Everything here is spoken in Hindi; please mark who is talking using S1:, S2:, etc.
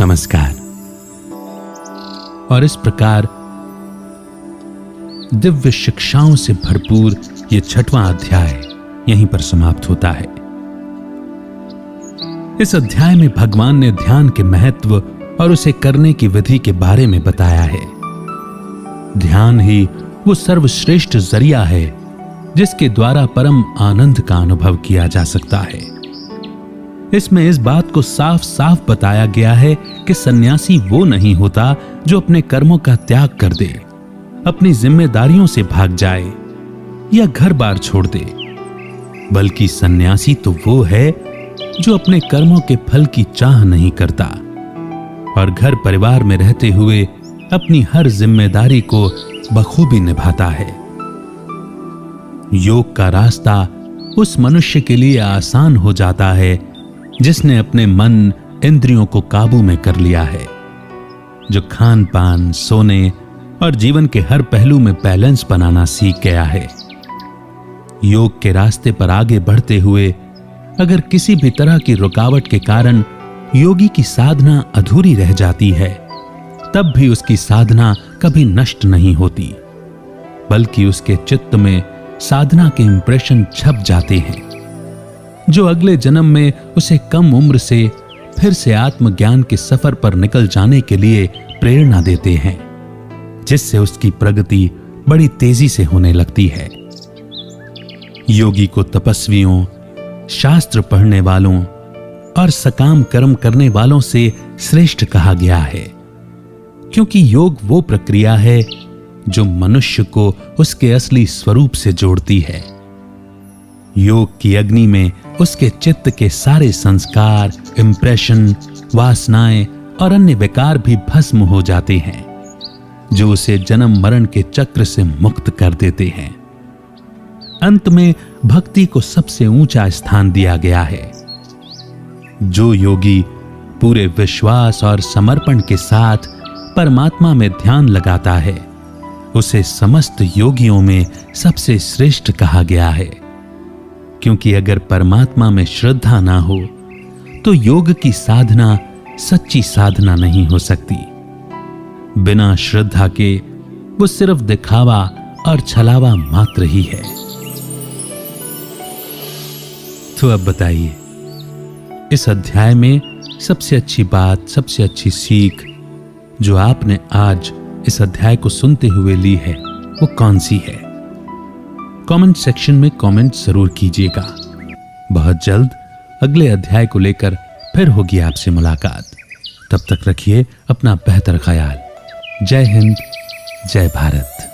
S1: नमस्कार। और इस प्रकार दिव्य शिक्षाओं से भरपूर ये 6वां अध्याय यहीं पर समाप्त होता है। इस अध्याय में भगवान ने ध्यान के महत्व और उसे करने की विधि के बारे में बताया है। ध्यान ही वो सर्वश्रेष्ठ जरिया है जिसके द्वारा परम आनंद का अनुभव किया जा सकता है। इसमें इस बात को साफ साफ बताया गया है कि सन्यासी वो नहीं होता जो अपने कर्मों का त्याग कर दे, अपनी जिम्मेदारियों से भाग जाए या घर बार छोड़ दे, बल्कि सन्यासी तो वो है जो अपने कर्मों के फल की चाह नहीं करता और घर परिवार में रहते हुए अपनी हर जिम्मेदारी को बखूबी निभाता है। योग का रास्ता उस मनुष्य के लिए आसान हो जाता है जिसने अपने मन इंद्रियों को काबू में कर लिया है, जो खान पान, सोने और जीवन के हर पहलू में बैलेंस बनाना सीख गया है। योग के रास्ते पर आगे बढ़ते हुए अगर किसी भी तरह की रुकावट के कारण योगी की साधना अधूरी रह जाती है, तब भी उसकी साधना कभी नष्ट नहीं होती, बल्कि उसके चित्त में साधना के इंप्रेशन छप जाते हैं जो अगले जन्म में उसे कम उम्र से फिर से आत्मज्ञान के सफर पर निकल जाने के लिए प्रेरणा देते हैं, जिससे उसकी प्रगति बड़ी तेजी से होने लगती है। योगी को तपस्वियों, शास्त्र पढ़ने वालों और सकाम कर्म करने वालों से श्रेष्ठ कहा गया है, क्योंकि योग वो प्रक्रिया है जो मनुष्य को उसके असली स्वरूप से जोड़ती है। योग की अग्नि में उसके चित्त के सारे संस्कार, इंप्रेशन, वासनाएं और अन्य विकार भी भस्म हो जाते हैं, जो उसे जन्म मरण के चक्र से मुक्त कर देते हैं। अंत में भक्ति को सबसे ऊंचा स्थान दिया गया है। जो योगी पूरे विश्वास और समर्पण के साथ परमात्मा में ध्यान लगाता है, उसे समस्त योगियों में सबसे श्रेष्ठ कहा गया है, क्योंकि अगर परमात्मा में श्रद्धा ना हो तो योग की साधना सच्ची साधना नहीं हो सकती। बिना श्रद्धा के वो सिर्फ दिखावा और छलावा मात्र ही है। तो अब बताइए, इस अध्याय में सबसे अच्छी बात, सबसे अच्छी सीख जो आपने आज इस अध्याय को सुनते हुए ली है, वो कौन सी है? कमेंट सेक्शन में कमेंट जरूर कीजिएगा। बहुत जल्द अगले अध्याय को लेकर फिर होगी आपसे मुलाकात। तब तक रखिए अपना बेहतर ख्याल। जय हिंद, जय भारत।